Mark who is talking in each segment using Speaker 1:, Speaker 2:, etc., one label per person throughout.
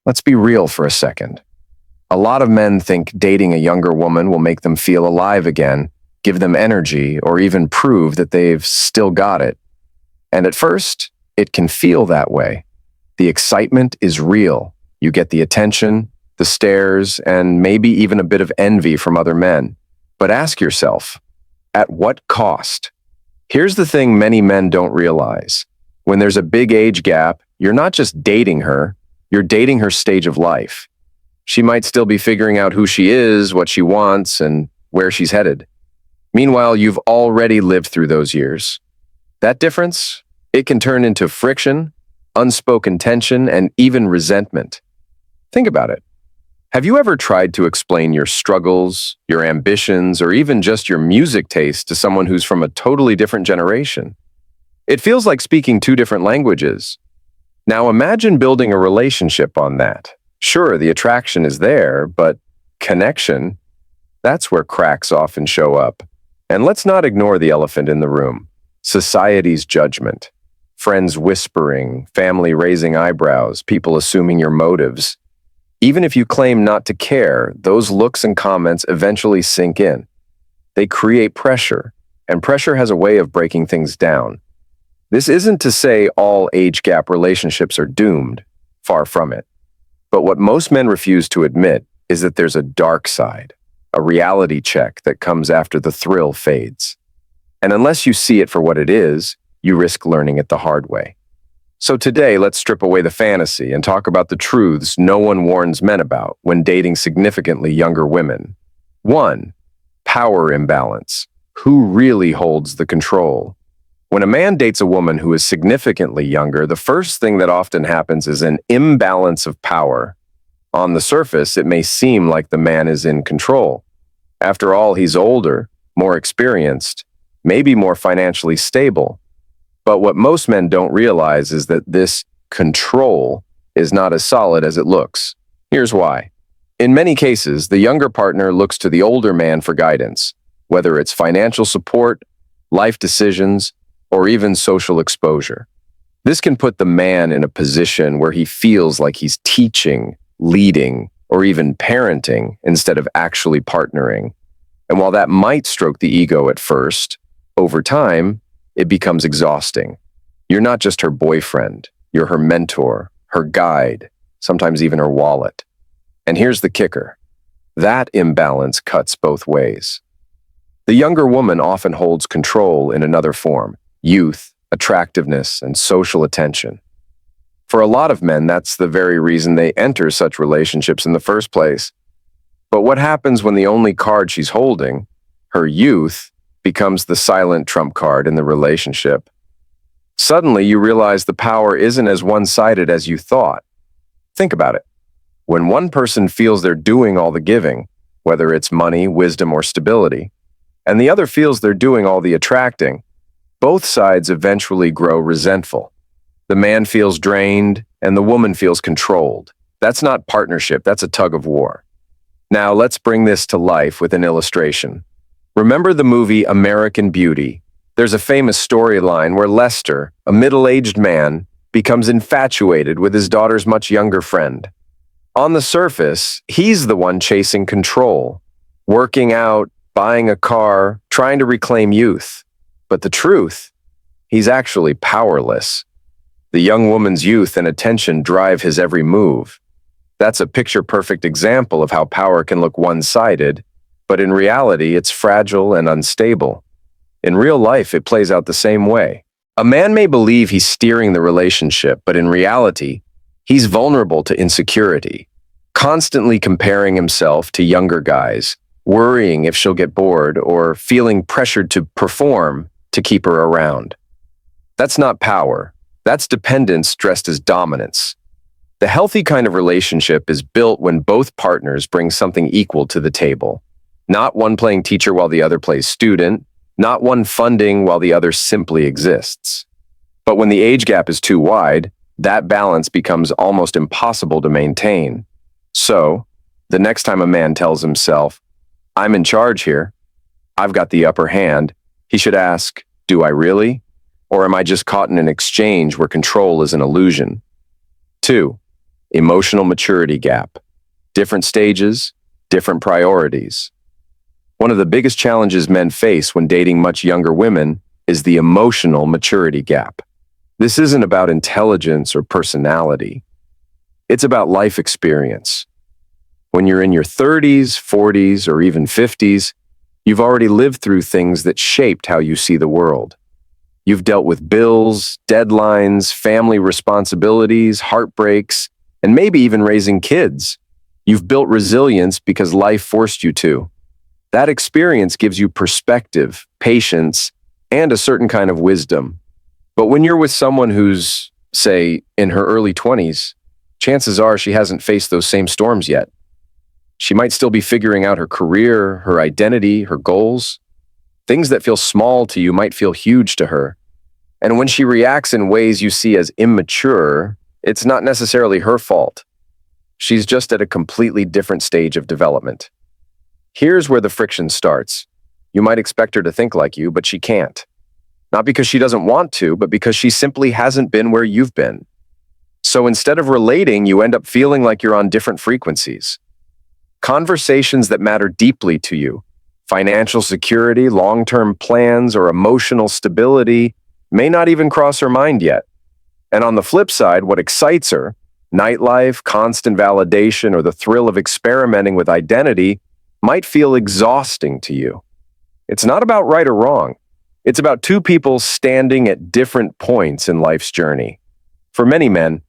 Speaker 1: Let's be real for a second. A lot of men think dating a younger woman will make them feel alive again, give them energy, or even prove that they've still got it. And at first, it can feel that way. The excitement is real. You get the attention, the stares, and maybe even a bit of envy from other men. But ask yourself, at what cost? Here's the thing many men don't realize. When there's a big age gap, you're not just dating her, you're dating her stage of life. She might still be figuring out who she is, what she wants, and where she's headed. Meanwhile, you've already lived through those years. That difference, it can turn into friction, unspoken tension, and even resentment. Think about it. Have you ever tried to explain your struggles, your ambitions, or even just your music taste to someone who's from a totally different generation? It feels like speaking two different languages. Now imagine building a relationship on that. Sure, the attraction is there, but connection, that's where cracks often show up. And let's not ignore the elephant in the room. Society's judgment. Friends whispering, family raising eyebrows, people assuming your motives. Even if you claim not to care, those looks and comments eventually sink in. They create pressure, and pressure has a way of breaking things down. This isn't to say all age gap relationships are doomed, far from it. But what most men refuse to admit is that there's a dark side, a reality check that comes after the thrill fades. And unless you see it for what it is, you risk learning it the hard way. So today, let's strip away the fantasy and talk about the truths no one warns men about when dating significantly younger women. 1. Power imbalance. Who really holds the control? When a man dates a woman who is significantly younger, the first thing that often happens is an imbalance of power. On the surface, it may seem like the man is in control. After all, he's older, more experienced, maybe more financially stable. But what most men don't realize is that this control is not as solid as it looks. Here's why. In many cases, the younger partner looks to the older man for guidance, whether it's financial support, life decisions, or even social exposure. This can put the man in a position where he feels like he's teaching, leading, or even parenting instead of actually partnering. And while that might stroke the ego at first, over time, it becomes exhausting. You're not just her boyfriend, you're her mentor, her guide, sometimes even her wallet. And here's the kicker. That imbalance cuts both ways. The younger woman often holds control in another form: youth, attractiveness, and social attention. For a lot of men, that's the very reason they enter such relationships in the first place. But what happens when the only card she's holding, her youth, becomes the silent trump card in the relationship? Suddenly, you realize the power isn't as one-sided as you thought. Think about it. When one person feels they're doing all the giving, whether it's money, wisdom, or stability, and the other feels they're doing all the attracting, both sides eventually grow resentful. The man feels drained, and the woman feels controlled. That's not partnership, that's a tug of war. Now, let's bring this to life with an illustration. Remember the movie American Beauty? There's a famous storyline where Lester, a middle-aged man, becomes infatuated with his daughter's much younger friend. On the surface, he's the one chasing control, working out, buying a car, trying to reclaim youth. But the truth, he's actually powerless. The young woman's youth and attention drive his every move. That's a picture-perfect example of how power can look one-sided, but in reality, it's fragile and unstable. In real life, it plays out the same way. A man may believe he's steering the relationship, but in reality, he's vulnerable to insecurity, constantly comparing himself to younger guys, worrying if she'll get bored, or feeling pressured to perform to keep her around. That's not power. That's dependence dressed as dominance. The healthy kind of relationship is built when both partners bring something equal to the table. Not one playing teacher while the other plays student, not one funding while the other simply exists. But when the age gap is too wide, that balance becomes almost impossible to maintain. So, the next time a man tells himself, "I'm in charge here, I've got the upper hand," he should ask, "Do I really? Or am I just caught in an exchange where control is an illusion?" 2. Emotional maturity gap. Different stages, different priorities. One of the biggest challenges men face when dating much younger women is the emotional maturity gap. This isn't about intelligence or personality. It's about life experience. When you're in your 30s, 40s, or even 50s, you've already lived through things that shaped how you see the world. You've dealt with bills, deadlines, family responsibilities, heartbreaks, and maybe even raising kids. You've built resilience because life forced you to. That experience gives you perspective, patience, and a certain kind of wisdom. But when you're with someone who's, say, in her early 20s, chances are she hasn't faced those same storms yet. She might still be figuring out her career, her identity, her goals. Things that feel small to you might feel huge to her. And when she reacts in ways you see as immature, it's not necessarily her fault. She's just at a completely different stage of development. Here's where the friction starts. You might expect her to think like you, but she can't. Not because she doesn't want to, but because she simply hasn't been where you've been. So instead of relating, you end up feeling like you're on different frequencies. Conversations that matter deeply to you, financial security, long-term plans, or emotional stability, may not even cross her mind yet. And on the flip side, what excites her, nightlife, constant validation, or the thrill of experimenting with identity, might feel exhausting to you. It's not about right or wrong. It's about two people standing at different points in life's journey. For many men,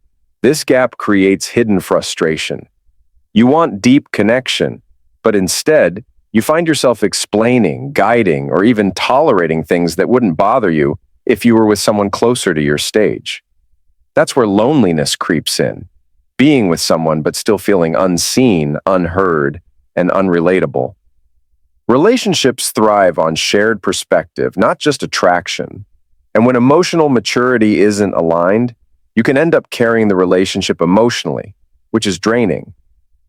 Speaker 1: this gap creates hidden frustration. You want deep connection, but instead, you find yourself explaining, guiding, or even tolerating things that wouldn't bother you if you were with someone closer to your stage. That's where loneliness creeps in, being with someone but still feeling unseen, unheard, and unrelatable. Relationships thrive on shared perspective, not just attraction. And when emotional maturity isn't aligned, you can end up carrying the relationship emotionally, which is draining.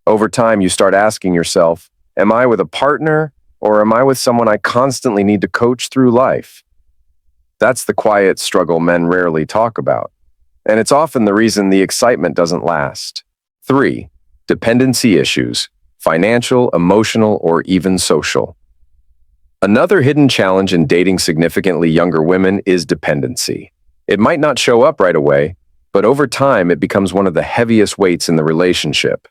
Speaker 1: Over time, you start asking yourself, am I with a partner or am I with someone I constantly need to coach through life? That's the quiet struggle men rarely talk about. And it's often the reason the excitement doesn't last. 3. Dependency issues, financial, emotional, or even social. Another hidden challenge in dating significantly younger women is dependency. It might not show up right away, but over time it becomes one of the heaviest weights in the relationship.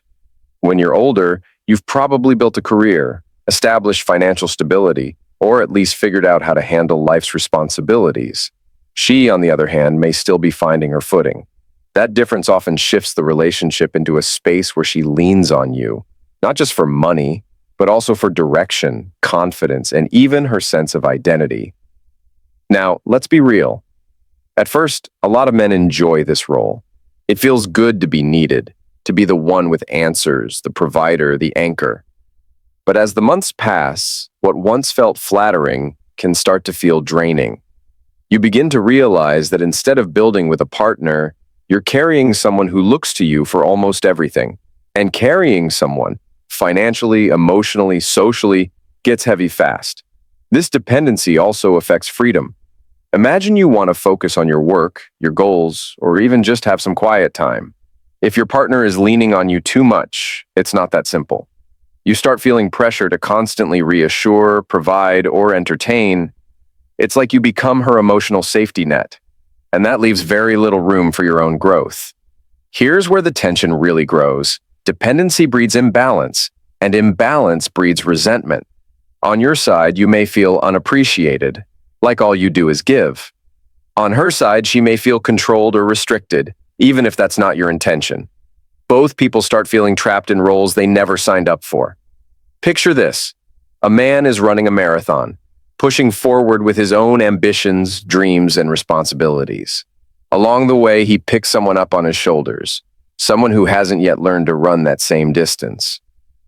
Speaker 1: When you're older, you've probably built a career, established financial stability, or at least figured out how to handle life's responsibilities. She, on the other hand, may still be finding her footing. That difference often shifts the relationship into a space where she leans on you, not just for money, but also for direction, confidence, and even her sense of identity. Now, let's be real. At first, a lot of men enjoy this role. It feels good to be needed, to be the one with answers, the provider, the anchor. But as the months pass, what once felt flattering can start to feel draining. You begin to realize that instead of building with a partner, you're carrying someone who looks to you for almost everything. And carrying someone, financially, emotionally, socially, gets heavy fast. This dependency also affects freedom. Imagine you want to focus on your work, your goals, or even just have some quiet time. If your partner is leaning on you too much, it's not that simple. You start feeling pressure to constantly reassure, provide, or entertain. It's like you become her emotional safety net, and that leaves very little room for your own growth. Here's where the tension really grows. Dependency breeds imbalance, and imbalance breeds resentment. On your side, you may feel unappreciated, like all you do is give. On her side, she may feel controlled or restricted, even if that's not your intention. Both people start feeling trapped in roles they never signed up for. Picture this. A man is running a marathon, pushing forward with his own ambitions, dreams, and responsibilities. Along the way, he picks someone up on his shoulders, someone who hasn't yet learned to run that same distance.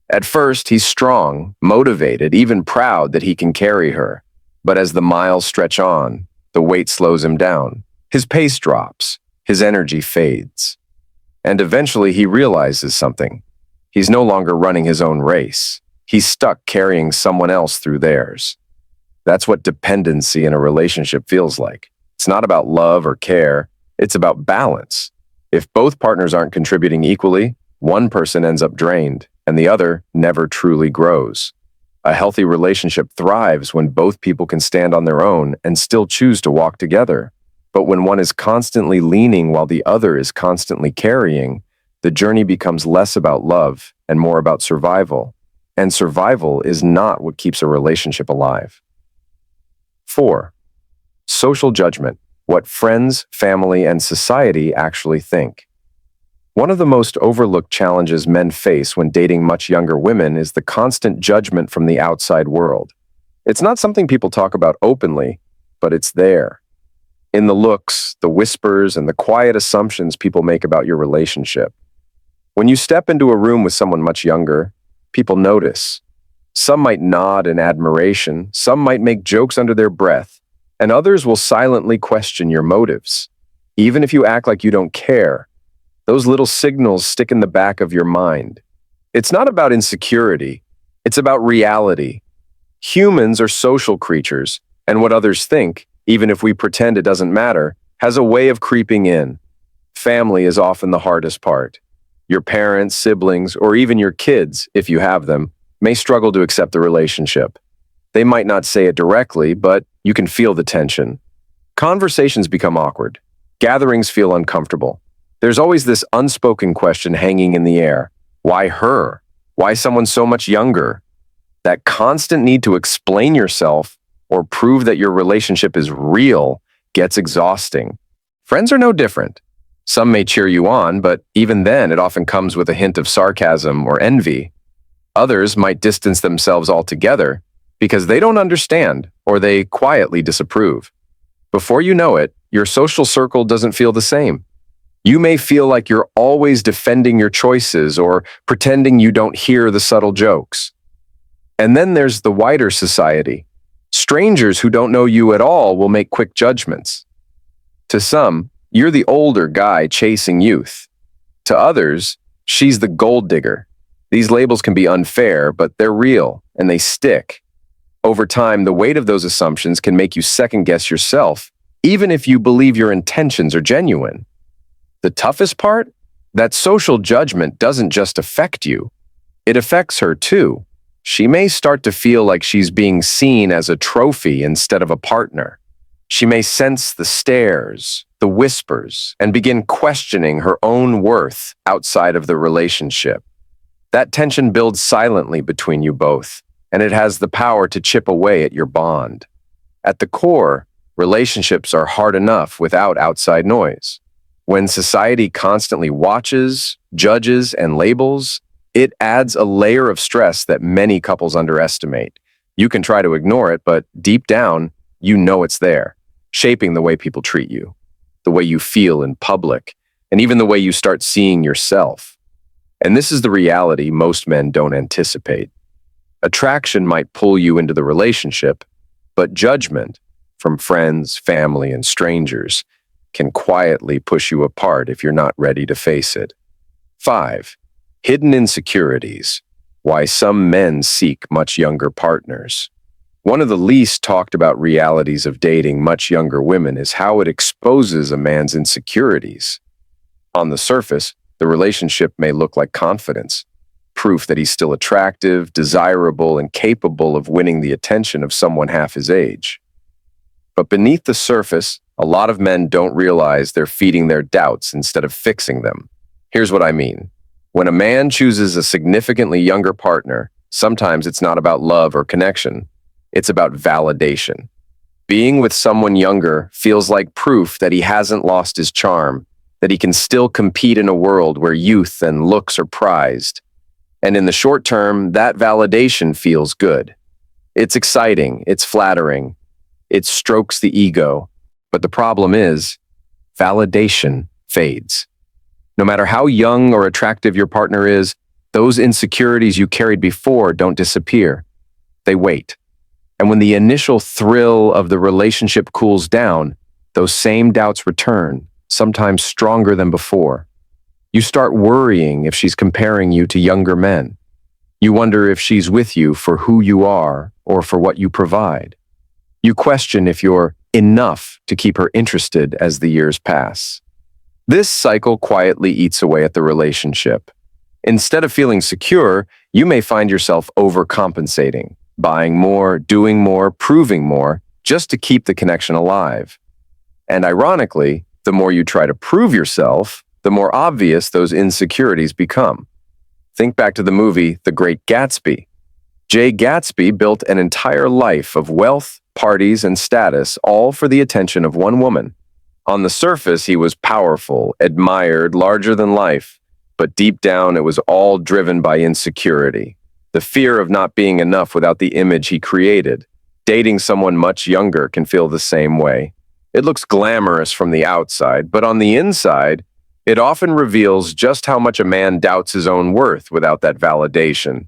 Speaker 1: At first, he's strong, motivated, even proud that he can carry her. But as the miles stretch on, the weight slows him down. His pace drops. His energy fades. And eventually he realizes something. He's no longer running his own race. He's stuck carrying someone else through theirs. That's what dependency in a relationship feels like. It's not about love or care. It's about balance. If both partners aren't contributing equally, one person ends up drained, and the other never truly grows. A healthy relationship thrives when both people can stand on their own and still choose to walk together. But when one is constantly leaning while the other is constantly carrying, the journey becomes less about love and more about survival. And survival is not what keeps a relationship alive. 4. Social judgment: what friends, family, and society actually think. One of the most overlooked challenges men face when dating much younger women is the constant judgment from the outside world. It's not something people talk about openly, but it's there. In the looks, the whispers, and the quiet assumptions people make about your relationship. When you step into a room with someone much younger, people notice. Some might nod in admiration, some might make jokes under their breath, and others will silently question your motives. Even if you act like you don't care, those little signals stick in the back of your mind. It's not about insecurity, it's about reality. Humans are social creatures, and what others think, even if we pretend it doesn't matter, has a way of creeping in. Family is often the hardest part. Your parents, siblings, or even your kids, if you have them, may struggle to accept the relationship. They might not say it directly, but you can feel the tension. Conversations become awkward. Gatherings feel uncomfortable. There's always this unspoken question hanging in the air. Why her? Why someone so much younger? That constant need to explain yourself or prove that your relationship is real gets exhausting. Friends are no different. Some may cheer you on, but even then it often comes with a hint of sarcasm or envy. Others might distance themselves altogether because they don't understand or they quietly disapprove. Before you know it, your social circle doesn't feel the same. You may feel like you're always defending your choices or pretending you don't hear the subtle jokes. And then there's the wider society. Strangers who don't know you at all will make quick judgments. To some, you're the older guy chasing youth. To others, she's the gold digger. These labels can be unfair, but they're real, and they stick. Over time, the weight of those assumptions can make you second-guess yourself, even if you believe your intentions are genuine. The toughest part? That social judgment doesn't just affect you. It affects her too. She may start to feel like she's being seen as a trophy instead of a partner. She may sense the stares, the whispers, and begin questioning her own worth outside of the relationship. That tension builds silently between you both, and it has the power to chip away at your bond. At the core, relationships are hard enough without outside noise. When society constantly watches, judges, and labels, it adds a layer of stress that many couples underestimate. You can try to ignore it, but deep down, you know it's there, shaping the way people treat you, the way you feel in public, and even the way you start seeing yourself. And this is the reality most men don't anticipate. Attraction might pull you into the relationship, but judgment, from friends, family, and strangers, can quietly push you apart if you're not ready to face it. 5. Hidden insecurities: why some men seek much younger partners. One of the least talked about realities of dating much younger women is how it exposes a man's insecurities. On the surface, the relationship may look like confidence, proof that he's still attractive, desirable, and capable of winning the attention of someone half his age. But beneath the surface, a lot of men don't realize they're feeding their doubts instead of fixing them. Here's what I mean. When a man chooses a significantly younger partner, sometimes it's not about love or connection. It's about validation. Being with someone younger feels like proof that he hasn't lost his charm, that he can still compete in a world where youth and looks are prized. And in the short term, that validation feels good. It's exciting, it's flattering, it strokes the ego. But the problem is, validation fades. No matter how young or attractive your partner is, those insecurities you carried before don't disappear. They wait. And when the initial thrill of the relationship cools down, those same doubts return, sometimes stronger than before. You start worrying if she's comparing you to younger men. You wonder if she's with you for who you are or for what you provide. You question if you're enough to keep her interested as the years pass. This cycle quietly eats away at the relationship. Instead of feeling secure, you may find yourself overcompensating, buying more, doing more, proving more, just to keep the connection alive. And ironically, the more you try to prove yourself, the more obvious those insecurities become. Think back to the movie The Great Gatsby. Jay Gatsby built an entire life of wealth, parties, and status, all for the attention of one woman. On the surface, he was powerful, admired, larger than life, but deep down it was all driven by insecurity, the fear of not being enough without the image he created. Dating someone much younger can feel the same way. It looks glamorous from the outside, but on the inside, it often reveals just how much a man doubts his own worth without that validation.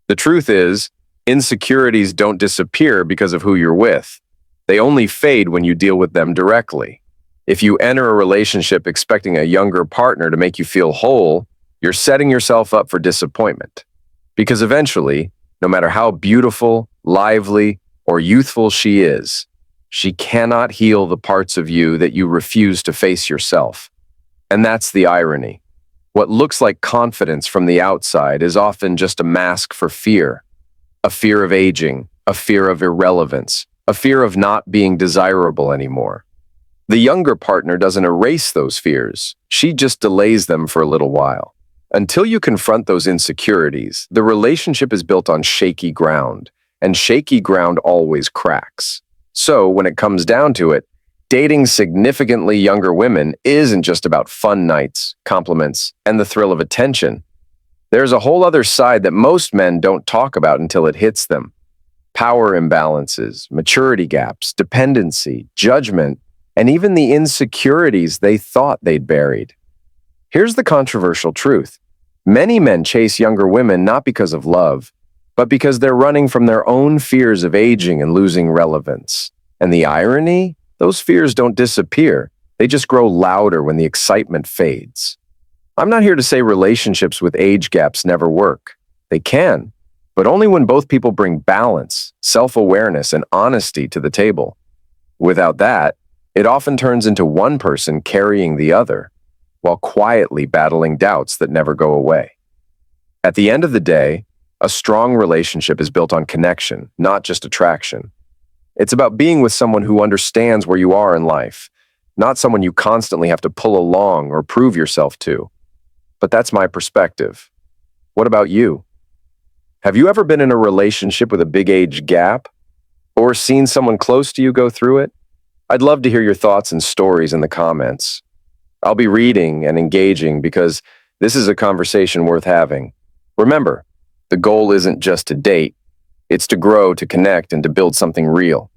Speaker 1: The truth is, insecurities don't disappear because of who you're with. They only fade when you deal with them directly. If you enter a relationship expecting a younger partner to make you feel whole, you're setting yourself up for disappointment. Because eventually, no matter how beautiful, lively, or youthful she is, she cannot heal the parts of you that you refuse to face yourself. And that's the irony. What looks like confidence from the outside is often just a mask for fear. A fear of aging, a fear of irrelevance, a fear of not being desirable anymore. The younger partner doesn't erase those fears. She just delays them for a little while. Until you confront those insecurities, the relationship is built on shaky ground, and shaky ground always cracks. So, when it comes down to it, dating significantly younger women isn't just about fun nights, compliments, and the thrill of attention. There's a whole other side that most men don't talk about until it hits them. Power imbalances, maturity gaps, dependency, judgment, and even the insecurities they thought they'd buried. Here's the controversial truth. Many men chase younger women not because of love, but because they're running from their own fears of aging and losing relevance. And the irony? Those fears don't disappear. They just grow louder when the excitement fades. I'm not here to say relationships with age gaps never work. They can, but only when both people bring balance, self-awareness, and honesty to the table. Without that, it often turns into one person carrying the other, while quietly battling doubts that never go away. At the end of the day, a strong relationship is built on connection, not just attraction. It's about being with someone who understands where you are in life, not someone you constantly have to pull along or prove yourself to. But that's my perspective. What about you? Have you ever been in a relationship with a big age gap? Or seen someone close to you go through it? I'd love to hear your thoughts and stories in the comments. I'll be reading and engaging because this is a conversation worth having. Remember, the goal isn't just to date, it's to grow, to connect, and to build something real.